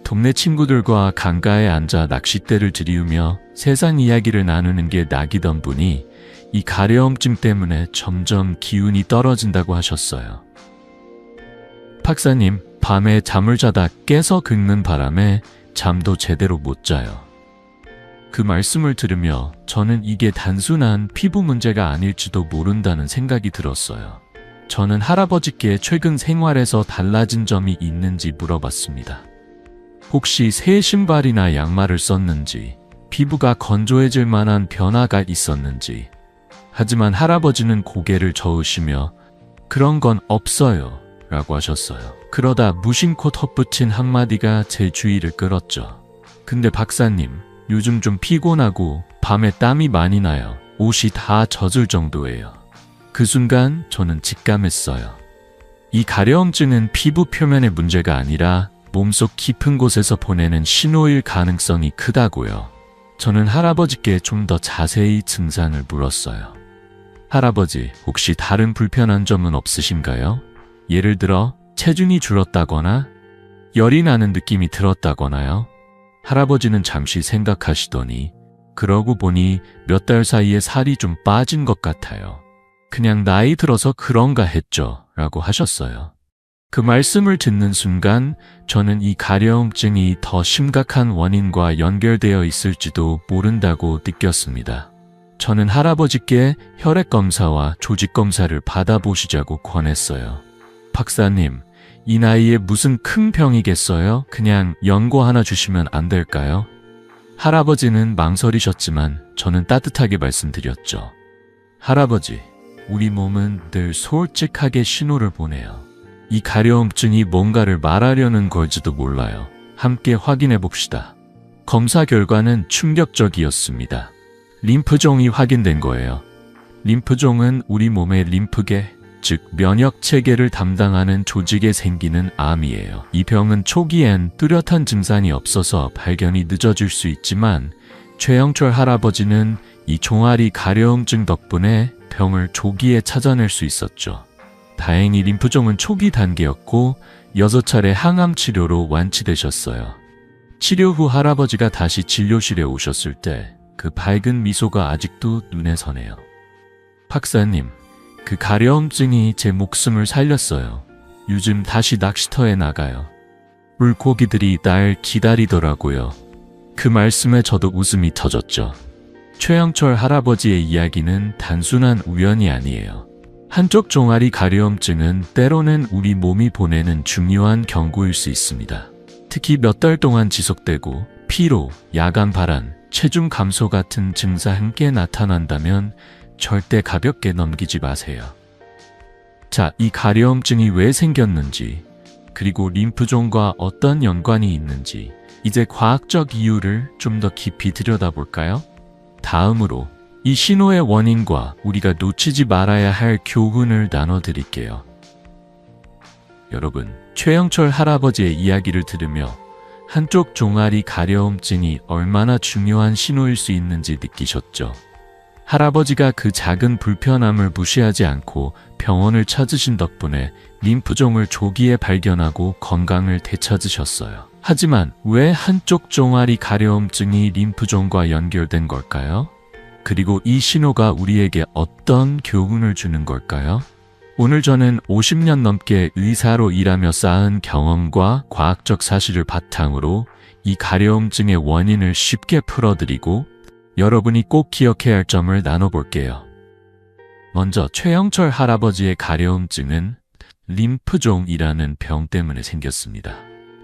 동네 친구들과 강가에 앉아 낚싯대를 들이우며 세상 이야기를 나누는 게 낙이던 분이 이 가려움증 때문에 점점 기운이 떨어진다고 하셨어요. 박사님, 밤에 잠을 자다 깨서 긁는 바람에 잠도 제대로 못 자요. 그 말씀을 들으며 저는 이게 단순한 피부 문제가 아닐지도 모른다는 생각이 들었어요. 저는 할아버지께 최근 생활에서 달라진 점이 있는지 물어봤습니다. 혹시 새 신발이나 양말을 썼는지, 피부가 건조해질 만한 변화가 있었는지. 하지만 할아버지는 고개를 저으시며 그런 건 없어요 라고 하셨어요. 그러다 무심코 덧붙인 한마디가 제 주의를 끌었죠. 근데 박사님, 요즘 좀 피곤하고 밤에 땀이 많이 나요. 옷이 다 젖을 정도예요. 그 순간 저는 직감했어요. 이 가려움증은 피부 표면의 문제가 아니라 몸속 깊은 곳에서 보내는 신호일 가능성이 크다고요. 저는 할아버지께 좀 더 자세히 증상을 물었어요. 할아버지, 혹시 다른 불편한 점은 없으신가요? 예를 들어 체중이 줄었다거나 열이 나는 느낌이 들었다거나요? 할아버지는 잠시 생각하시더니 그러고 보니 몇 달 사이에 살이 좀 빠진 것 같아요. 그냥 나이 들어서 그런가 했죠 라고 하셨어요. 그 말씀을 듣는 순간 저는 이 가려움증이 더 심각한 원인과 연결되어 있을지도 모른다고 느꼈습니다. 저는 할아버지께 혈액검사와 조직검사를 받아보시자고 권했어요. 박사님, 이 나이에 무슨 큰 병이겠어요? 그냥 연고 하나 주시면 안 될까요? 할아버지는 망설이셨지만 저는 따뜻하게 말씀드렸죠. 할아버지, 우리 몸은 늘 솔직하게 신호를 보내요. 이 가려움증이 뭔가를 말하려는 걸지도 몰라요. 함께 확인해 봅시다. 검사 결과는 충격적이었습니다. 림프종이 확인된 거예요. 림프종은 우리 몸의 림프계, 즉 면역 체계를 담당하는 조직에 생기는 암이에요. 이 병은 초기엔 뚜렷한 증상이 없어서 발견이 늦어질 수 있지만 최영철 할아버지는 이 종아리 가려움증 덕분에 병을 조기에 찾아낼 수 있었죠. 다행히 림프종은 초기 단계였고 6차례 항암 치료로 완치되셨어요. 치료 후 할아버지가 다시 진료실에 오셨을 때 그 밝은 미소가 아직도 눈에 선해요. 박사님, 그 가려움증이 제 목숨을 살렸어요. 요즘 다시 낚시터에 나가요. 물고기들이 날 기다리더라고요. 그 말씀에 저도 웃음이 터졌죠. 최영철 할아버지의 이야기는 단순한 우연이 아니에요. 한쪽 종아리 가려움증은 때로는 우리 몸이 보내는 중요한 경고일 수 있습니다. 특히 몇 달 동안 지속되고 피로, 야간 발한, 체중 감소 같은 증상 함께 나타난다면 절대 가볍게 넘기지 마세요. 자, 이 가려움증이 왜 생겼는지, 그리고 림프종과 어떤 연관이 있는지, 이제 과학적 이유를 좀 더 깊이 들여다볼까요? 다음으로 이 신호의 원인과 우리가 놓치지 말아야 할 교훈을 나눠드릴게요. 여러분, 최영철 할아버지의 이야기를 들으며 한쪽 종아리 가려움증이 얼마나 중요한 신호일 수 있는지 느끼셨죠? 할아버지가 그 작은 불편함을 무시하지 않고 병원을 찾으신 덕분에 림프종을 조기에 발견하고 건강을 되찾으셨어요. 하지만 왜 한쪽 종아리 가려움증이 림프종과 연결된 걸까요? 그리고 이 신호가 우리에게 어떤 교훈을 주는 걸까요? 오늘 저는 50년 넘게 의사로 일하며 쌓은 경험과 과학적 사실을 바탕으로 이 가려움증의 원인을 쉽게 풀어드리고 여러분이 꼭 기억해야 할 점을 나눠볼게요. 먼저 최영철 할아버지의 가려움증은 림프종이라는 병 때문에 생겼습니다.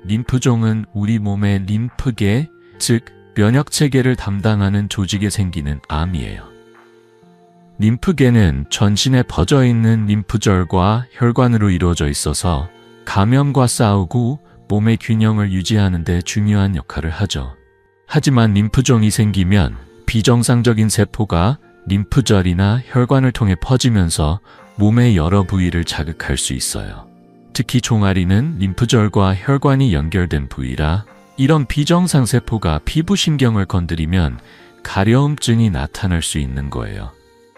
림프종은 우리 몸의 림프계, 즉 면역체계를 담당하는 조직에 생기는 암이에요. 림프계는 전신에 퍼져있는 림프절과 혈관으로 이루어져 있어서 감염과 싸우고 몸의 균형을 유지하는 데 중요한 역할을 하죠. 하지만 림프종이 생기면 비정상적인 세포가 림프절이나 혈관을 통해 퍼지면서 몸의 여러 부위를 자극할 수 있어요. 특히 종아리는 림프절과 혈관이 연결된 부위라 이런 비정상 세포가 피부신경을 건드리면 가려움증이 나타날 수 있는 거예요.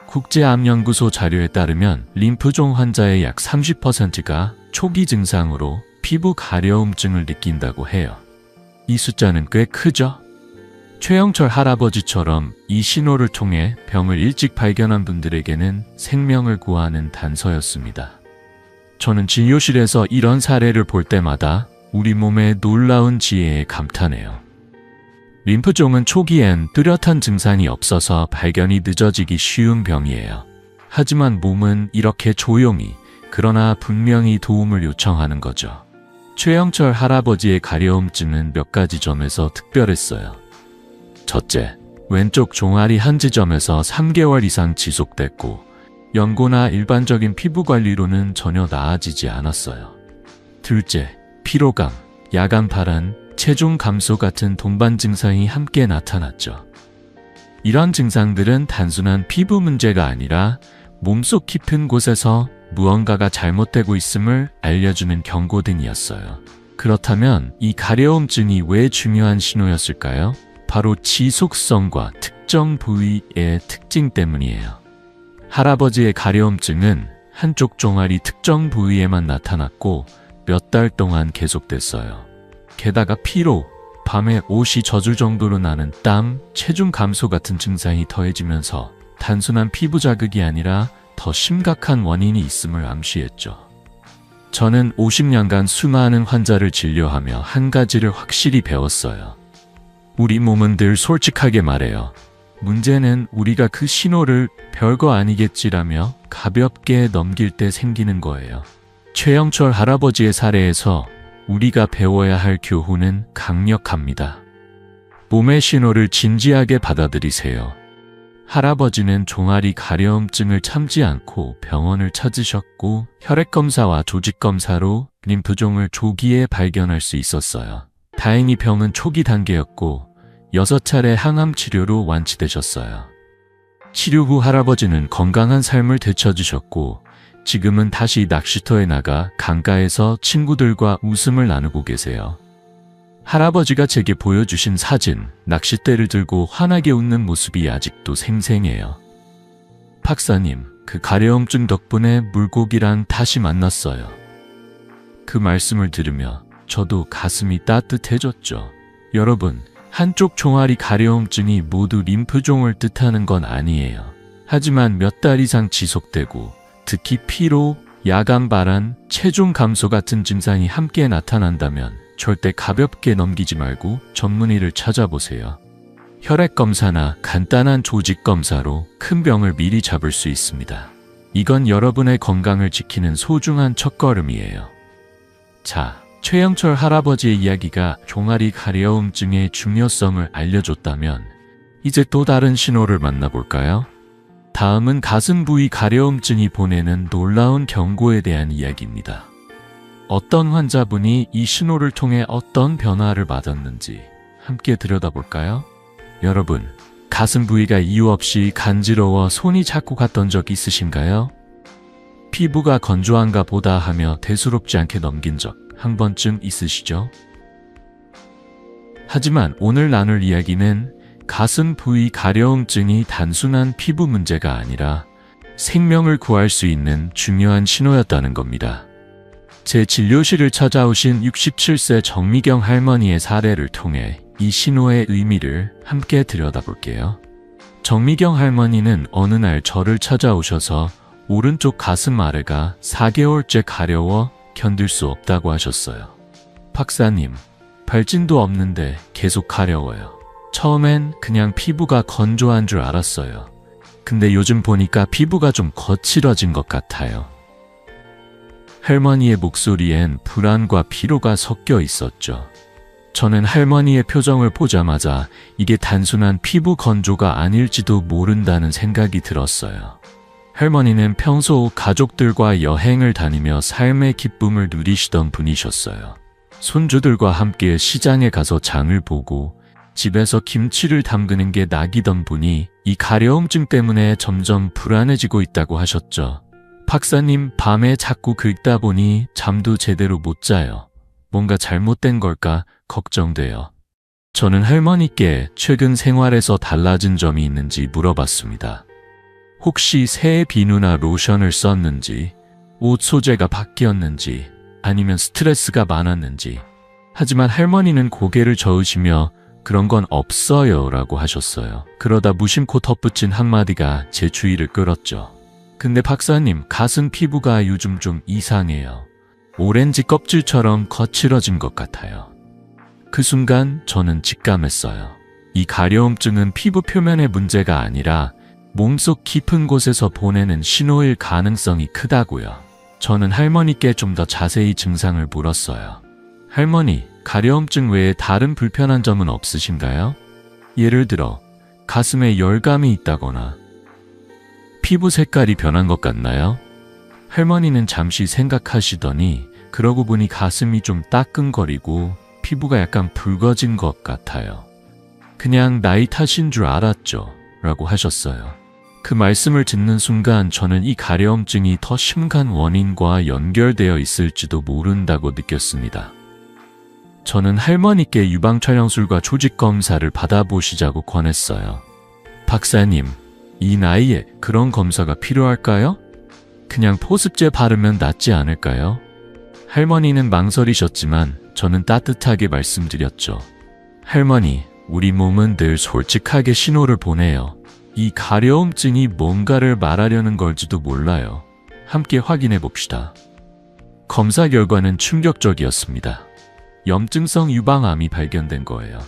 국제암연구소 자료에 따르면 림프종 환자의 약 30%가 초기 증상으로 피부 가려움증을 느낀다고 해요. 이 숫자는 꽤 크죠? 최영철 할아버지처럼 이 신호를 통해 병을 일찍 발견한 분들에게는 생명을 구하는 단서였습니다. 저는 진료실에서 이런 사례를 볼 때마다 우리 몸의 놀라운 지혜에 감탄해요. 림프종은 초기엔 뚜렷한 증상이 없어서 발견이 늦어지기 쉬운 병이에요. 하지만 몸은 이렇게 조용히, 그러나 분명히 도움을 요청하는 거죠. 최영철 할아버지의 가려움증은 몇 가지 점에서 특별했어요. 첫째, 왼쪽 종아리 한 지점에서 3개월 이상 지속됐고 연고나 일반적인 피부 관리로는 전혀 나아지지 않았어요. 둘째, 피로감, 야간 발한, 체중 감소 같은 동반 증상이 함께 나타났죠. 이런 증상들은 단순한 피부 문제가 아니라 몸속 깊은 곳에서 무언가가 잘못되고 있음을 알려주는 경고등이었어요. 그렇다면 이 가려움증이 왜 중요한 신호였을까요? 바로 지속성과 특정 부위의 특징 때문이에요. 할아버지의 가려움증은 한쪽 종아리 특정 부위에만 나타났고 몇 달 동안 계속됐어요. 게다가 피로, 밤에 옷이 젖을 정도로 나는 땀, 체중 감소 같은 증상이 더해지면서 단순한 피부 자극이 아니라 더 심각한 원인이 있음을 암시했죠. 저는 50년간 수많은 환자를 진료하며 한 가지를 확실히 배웠어요. 우리 몸은 늘 솔직하게 말해요. 문제는 우리가 그 신호를 별거 아니겠지라며 가볍게 넘길 때 생기는 거예요. 최영철 할아버지의 사례에서 우리가 배워야 할 교훈은 강력합니다. 몸의 신호를 진지하게 받아들이세요. 할아버지는 종아리 가려움증을 참지 않고 병원을 찾으셨고 혈액검사와 조직검사로 림프종을 조기에 발견할 수 있었어요. 다행히 병은 초기 단계였고 6차례 항암 치료로 완치되셨어요. 치료 후 할아버지는 건강한 삶을 되찾으셨고 지금은 다시 낚시터에 나가 강가에서 친구들과 웃음을 나누고 계세요. 할아버지가 제게 보여주신 사진, 낚싯대를 들고 환하게 웃는 모습이 아직도 생생해요. 박사님, 그 가려움증 덕분에 물고기랑 다시 만났어요. 그 말씀을 들으며 저도 가슴이 따뜻해졌죠. 여러분, 한쪽 종아리 가려움증이 모두 림프종을 뜻하는 건 아니에요. 하지만 몇 달 이상 지속되고 특히 피로, 야간 발한, 체중 감소 같은 증상이 함께 나타난다면 절대 가볍게 넘기지 말고 전문의를 찾아보세요. 혈액검사나 간단한 조직검사로 큰 병을 미리 잡을 수 있습니다. 이건 여러분의 건강을 지키는 소중한 첫걸음이에요. 자, 최영철 할아버지의 이야기가 종아리 가려움증의 중요성을 알려줬다면 이제 또 다른 신호를 만나볼까요? 다음은 가슴 부위 가려움증이 보내는 놀라운 경고에 대한 이야기입니다. 어떤 환자분이 이 신호를 통해 어떤 변화를 받았는지 함께 들여다볼까요? 여러분, 가슴 부위가 이유 없이 간지러워 손이 자꾸 갔던 적 있으신가요? 피부가 건조한가 보다 하며 대수롭지 않게 넘긴 적 한 번쯤 있으시죠? 하지만 오늘 나눌 이야기는 가슴 부위 가려움증이 단순한 피부 문제가 아니라 생명을 구할 수 있는 중요한 신호였다는 겁니다. 제 진료실을 찾아오신 67세 정미경 할머니의 사례를 통해 이 신호의 의미를 함께 들여다볼게요. 정미경 할머니는 어느 날 저를 찾아오셔서 오른쪽 가슴 아래가 4개월째 가려워 견딜 수 없다고 하셨어요. 박사님, 발진도 없는데 계속 가려워요. 처음엔 그냥 피부가 건조한 줄 알았어요. 근데 요즘 보니까 피부가 좀 거칠어진 것 같아요. 할머니의 목소리엔 불안과 피로가 섞여 있었죠. 저는 할머니의 표정을 보자마자 이게 단순한 피부 건조가 아닐지도 모른다는 생각이 들었어요. 할머니는 평소 가족들과 여행을 다니며 삶의 기쁨을 누리시던 분이셨어요. 손주들과 함께 시장에 가서 장을 보고 집에서 김치를 담그는 게 낙이던 분이 이 가려움증 때문에 점점 불안해지고 있다고 하셨죠. 박사님, 밤에 자꾸 긁다 보니 잠도 제대로 못 자요. 뭔가 잘못된 걸까 걱정돼요. 저는 할머니께 최근 생활에서 달라진 점이 있는지 물어봤습니다. 혹시 새 비누나 로션을 썼는지, 옷 소재가 바뀌었는지, 아니면 스트레스가 많았는지. 하지만 할머니는 고개를 저으시며 그런 건 없어요 라고 하셨어요. 그러다 무심코 덧붙인 한마디가 제 주의를 끌었죠. 근데 박사님, 가슴 피부가 요즘 좀 이상해요. 오렌지 껍질처럼 거칠어진 것 같아요. 그 순간 저는 직감했어요. 이 가려움증은 피부 표면의 문제가 아니라 몸속 깊은 곳에서 보내는 신호일 가능성이 크다고요. 저는 할머니께 좀 더 자세히 증상을 물었어요. 할머니, 가려움증 외에 다른 불편한 점은 없으신가요? 예를 들어 가슴에 열감이 있다거나 피부 색깔이 변한 것 같나요? 할머니는 잠시 생각하시더니 그러고 보니 가슴이 좀 따끔거리고 피부가 약간 붉어진 것 같아요. 그냥 나이 탓인 줄 알았죠 라고 하셨어요. 그 말씀을 듣는 순간 저는 이 가려움증이 더 심각한 원인과 연결되어 있을지도 모른다고 느꼈습니다. 저는 할머니께 유방촬영술과 조직검사를 받아보시자고 권했어요. 박사님, 이 나이에 그런 검사가 필요할까요? 그냥 포습제 바르면 낫지 않을까요? 할머니는 망설이셨지만 저는 따뜻하게 말씀드렸죠. 할머니, 우리 몸은 늘 솔직하게 신호를 보내요. 이 가려움증이 뭔가를 말하려는 걸지도 몰라요. 함께 확인해 봅시다. 검사 결과는 충격적이었습니다. 염증성 유방암이 발견된 거예요.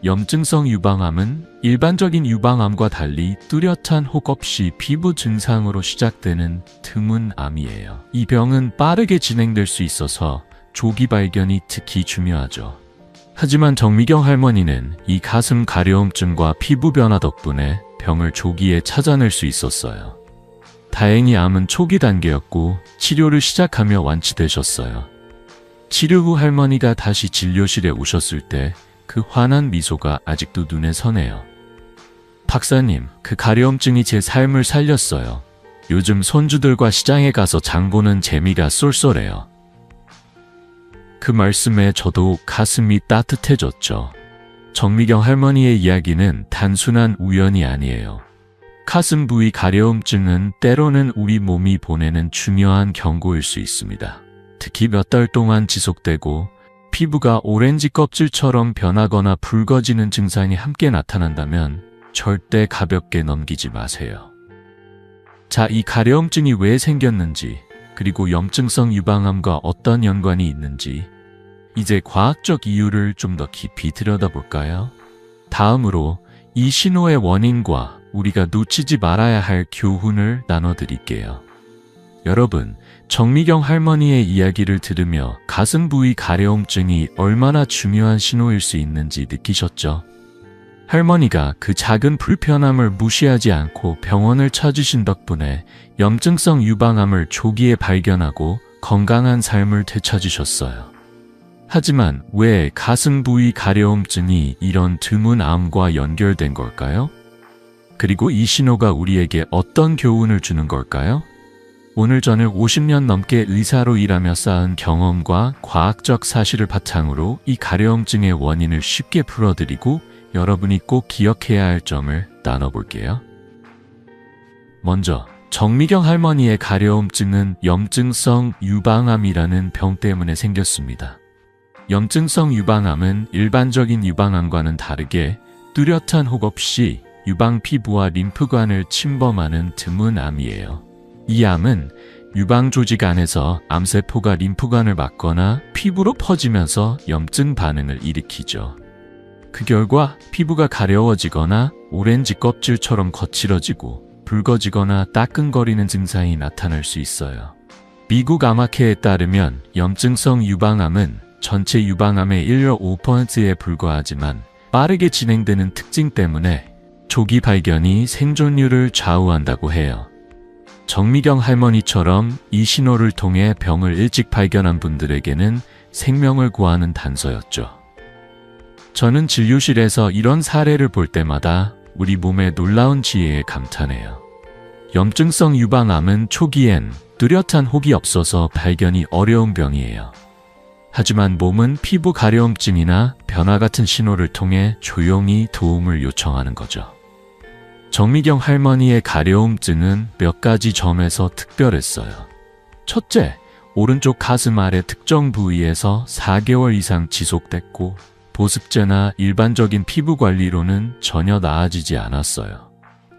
염증성 유방암은 일반적인 유방암과 달리 뚜렷한 혹 없이 피부 증상으로 시작되는 드문 암이에요. 이 병은 빠르게 진행될 수 있어서 조기 발견이 특히 중요하죠. 하지만 정미경 할머니는 이 가슴 가려움증과 피부 변화 덕분에 병을 조기에 찾아낼 수 있었어요. 다행히 암은 초기 단계였고 치료를 시작하며 완치되셨어요. 치료 후 할머니가 다시 진료실에 오셨을 때 그 환한 미소가 아직도 눈에 선해요. 박사님, 그 가려움증이 제 삶을 살렸어요. 요즘 손주들과 시장에 가서 장 보는 재미가 쏠쏠해요. 그 말씀에 저도 가슴이 따뜻해졌죠. 정미경 할머니의 이야기는 단순한 우연이 아니에요. 가슴 부위 가려움증은 때로는 우리 몸이 보내는 중요한 경고일 수 있습니다. 특히 몇 달 동안 지속되고 피부가 오렌지 껍질처럼 변하거나 붉어지는 증상이 함께 나타난다면 절대 가볍게 넘기지 마세요. 자, 이 가려움증이 왜 생겼는지, 그리고 염증성 유방암과 어떤 연관이 있는지 이제 과학적 이유를 좀 더 깊이 들여다볼까요? 다음으로 이 신호의 원인과 우리가 놓치지 말아야 할 교훈을 나눠드릴게요. 여러분, 정미경 할머니의 이야기를 들으며 가슴 부위 가려움증이 얼마나 중요한 신호일 수 있는지 느끼셨죠? 할머니가 그 작은 불편함을 무시하지 않고 병원을 찾으신 덕분에 염증성 유방암을 조기에 발견하고 건강한 삶을 되찾으셨어요. 하지만 왜 가슴 부위 가려움증이 이런 드문 암과 연결된 걸까요? 그리고 이 신호가 우리에게 어떤 교훈을 주는 걸까요? 오늘 저는 50년 넘게 의사로 일하며 쌓은 경험과 과학적 사실을 바탕으로 이 가려움증의 원인을 쉽게 풀어드리고 여러분이 꼭 기억해야 할 점을 나눠볼게요. 먼저 정미경 할머니의 가려움증은 염증성 유방암이라는 병 때문에 생겼습니다. 염증성 유방암은 일반적인 유방암과는 다르게 뚜렷한 혹 없이 유방 피부와 림프관을 침범하는 드문 암이에요. 이 암은 유방 조직 안에서 암세포가 림프관을 막거나 피부로 퍼지면서 염증 반응을 일으키죠. 그 결과 피부가 가려워지거나 오렌지 껍질처럼 거칠어지고 붉어지거나 따끔거리는 증상이 나타날 수 있어요. 미국 암학회에 따르면 염증성 유방암은 전체 유방암의 1.5%에 불과하지만 빠르게 진행되는 특징 때문에 조기 발견이 생존율을 좌우한다고 해요. 정미경 할머니처럼 이 신호를 통해 병을 일찍 발견한 분들에게는 생명을 구하는 단서였죠. 저는 진료실에서 이런 사례를 볼 때마다 우리 몸의 놀라운 지혜에 감탄해요. 염증성 유방암은 초기엔 뚜렷한 혹이 없어서 발견이 어려운 병이에요. 하지만 몸은 피부 가려움증이나 변화 같은 신호를 통해 조용히 도움을 요청하는 거죠. 정미경 할머니의 가려움증은 몇 가지 점에서 특별했어요. 첫째, 오른쪽 가슴 아래 특정 부위에서 4개월 이상 지속됐고 보습제나 일반적인 피부 관리로는 전혀 나아지지 않았어요.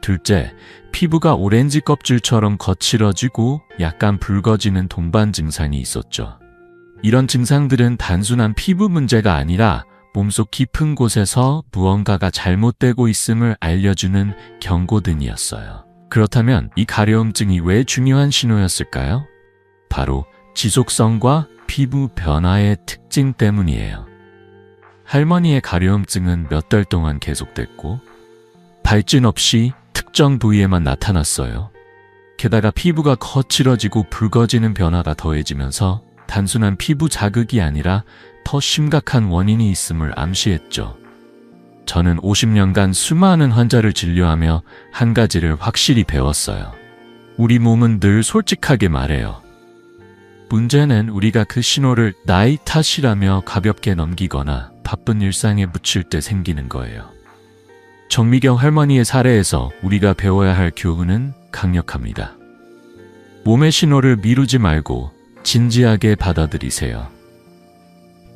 둘째, 피부가 오렌지 껍질처럼 거칠어지고 약간 붉어지는 동반 증상이 있었죠. 이런 증상들은 단순한 피부 문제가 아니라 몸속 깊은 곳에서 무언가가 잘못되고 있음을 알려주는 경고등이었어요. 그렇다면 이 가려움증이 왜 중요한 신호였을까요? 바로 지속성과 피부 변화의 특징 때문이에요. 할머니의 가려움증은 몇 달 동안 계속됐고 발진 없이 특정 부위에만 나타났어요. 게다가 피부가 거칠어지고 붉어지는 변화가 더해지면서 단순한 피부 자극이 아니라 더 심각한 원인이 있음을 암시했죠. 저는 50년간 수많은 환자를 진료하며 한 가지를 확실히 배웠어요. 우리 몸은 늘 솔직하게 말해요. 문제는 우리가 그 신호를 나이 탓이라며 가볍게 넘기거나 바쁜 일상에 묻힐 때 생기는 거예요. 정미경 할머니의 사례에서 우리가 배워야 할 교훈은 강력합니다. 몸의 신호를 미루지 말고 진지하게 받아들이세요.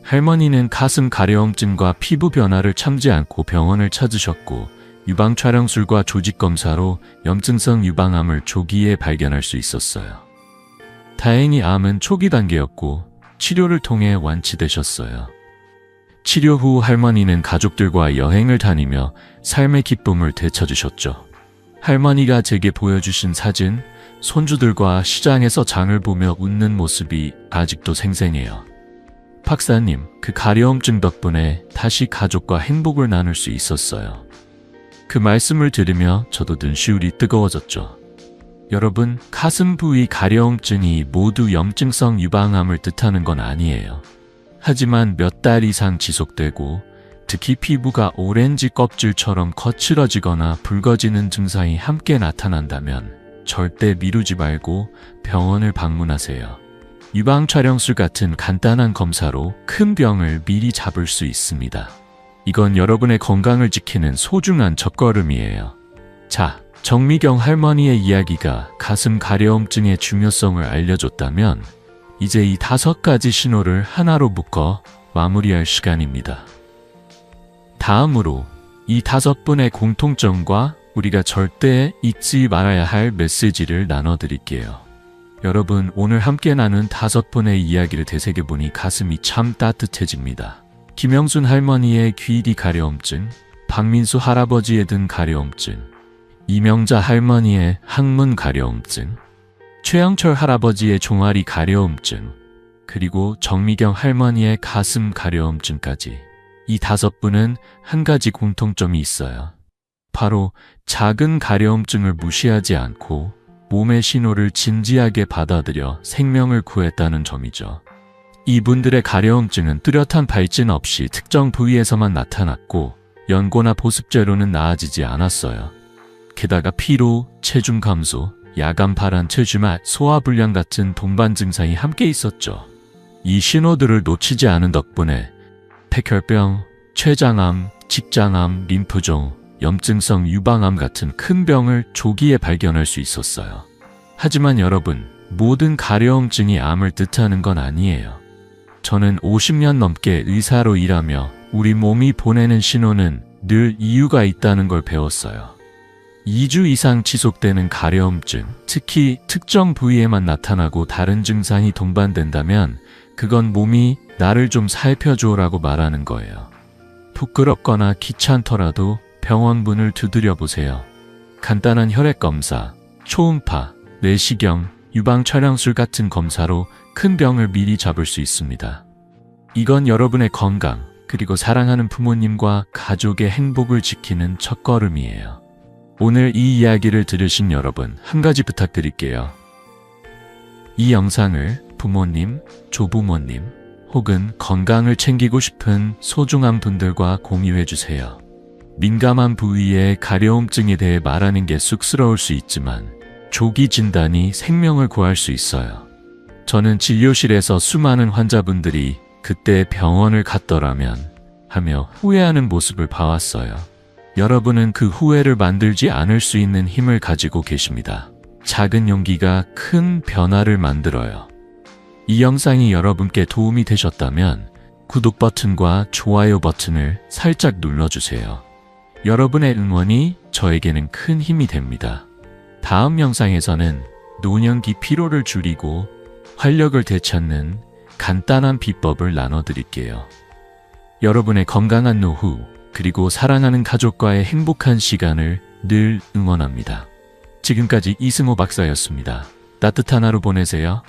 할머니는 가슴 가려움증과 피부 변화를 참지 않고 병원을 찾으셨고 유방 촬영술과 조직 검사로 염증성 유방암을 조기에 발견할 수 있었어요. 다행히 암은 초기 단계였고 치료를 통해 완치되셨어요. 치료 후 할머니는 가족들과 여행을 다니며 삶의 기쁨을 되찾으셨죠. 할머니가 제게 보여주신 사진, 손주들과 시장에서 장을 보며 웃는 모습이 아직도 생생해요. 박사님, 그 가려움증 덕분에 다시 가족과 행복을 나눌 수 있었어요. 그 말씀을 들으며 저도 눈시울이 뜨거워졌죠. 여러분, 가슴 부위 가려움증이 모두 염증성 유방암을 뜻하는 건 아니에요. 하지만 몇 달 이상 지속되고 특히 피부가 오렌지 껍질처럼 거칠어지거나 붉어지는 증상이 함께 나타난다면 절대 미루지 말고 병원을 방문하세요. 유방 촬영술 같은 간단한 검사로 큰 병을 미리 잡을 수 있습니다. 이건 여러분의 건강을 지키는 소중한 첫걸음이에요. 자, 정미경 할머니의 이야기가 가슴 가려움증의 중요성을 알려줬다면 이제 이 5가지 신호를 하나로 묶어 마무리할 시간입니다. 다음으로 이 5분의 공통점과 우리가 절대 잊지 말아야 할 메시지를 나눠드릴게요. 여러분, 오늘 함께 나눈 5분의 이야기를 되새겨보니 가슴이 참 따뜻해집니다. 김영순 할머니의 귀리 가려움증, 박민수 할아버지의 등 가려움증, 이명자 할머니의 항문 가려움증, 최영철 할아버지의 종아리 가려움증, 그리고 정미경 할머니의 가슴 가려움증까지 이 5분은 한 가지 공통점이 있어요. 바로 작은 가려움증을 무시하지 않고 몸의 신호를 진지하게 받아들여 생명을 구했다는 점이죠. 이분들의 가려움증은 뚜렷한 발진 없이 특정 부위에서만 나타났고 연고나 보습제로는 나아지지 않았어요. 게다가 피로, 체중 감소, 야간 발한, 체주말, 소화불량 같은 동반 증상이 함께 있었죠. 이 신호들을 놓치지 않은 덕분에 폐혈병, 췌장암, 직장암, 림프종, 염증성 유방암 같은 큰 병을 조기에 발견할 수 있었어요. 하지만 여러분, 모든 가려움증이 암을 뜻하는 건 아니에요. 저는 50년 넘게 의사로 일하며 우리 몸이 보내는 신호는 늘 이유가 있다는 걸 배웠어요. 2주 이상 지속되는 가려움증, 특히 특정 부위에만 나타나고 다른 증상이 동반된다면 그건 몸이 나를 좀 살펴줘라고 말하는 거예요. 부끄럽거나 귀찮더라도 병원 문을 두드려 보세요. 간단한 혈액 검사, 초음파, 내시경, 유방 촬영술 같은 검사로 큰 병을 미리 잡을 수 있습니다. 이건 여러분의 건강, 그리고 사랑하는 부모님과 가족의 행복을 지키는 첫걸음이에요. 오늘 이 이야기를 들으신 여러분, 한 가지 부탁드릴게요. 이 영상을 부모님, 조부모님, 혹은 건강을 챙기고 싶은 소중한 분들과 공유해 주세요. 민감한 부위의 가려움증에 대해 말하는 게 쑥스러울 수 있지만 조기 진단이 생명을 구할 수 있어요. 저는 진료실에서 수많은 환자분들이 그때 병원을 갔더라면 하며 후회하는 모습을 봐왔어요. 여러분은 그 후회를 만들지 않을 수 있는 힘을 가지고 계십니다. 작은 용기가 큰 변화를 만들어요. 이 영상이 여러분께 도움이 되셨다면 구독 버튼과 좋아요 버튼을 살짝 눌러주세요. 여러분의 응원이 저에게는 큰 힘이 됩니다. 다음 영상에서는 노년기 피로를 줄이고 활력을 되찾는 간단한 비법을 나눠드릴게요. 여러분의 건강한 노후, 그리고 사랑하는 가족과의 행복한 시간을 늘 응원합니다. 지금까지 이승호 박사였습니다. 따뜻한 하루 보내세요.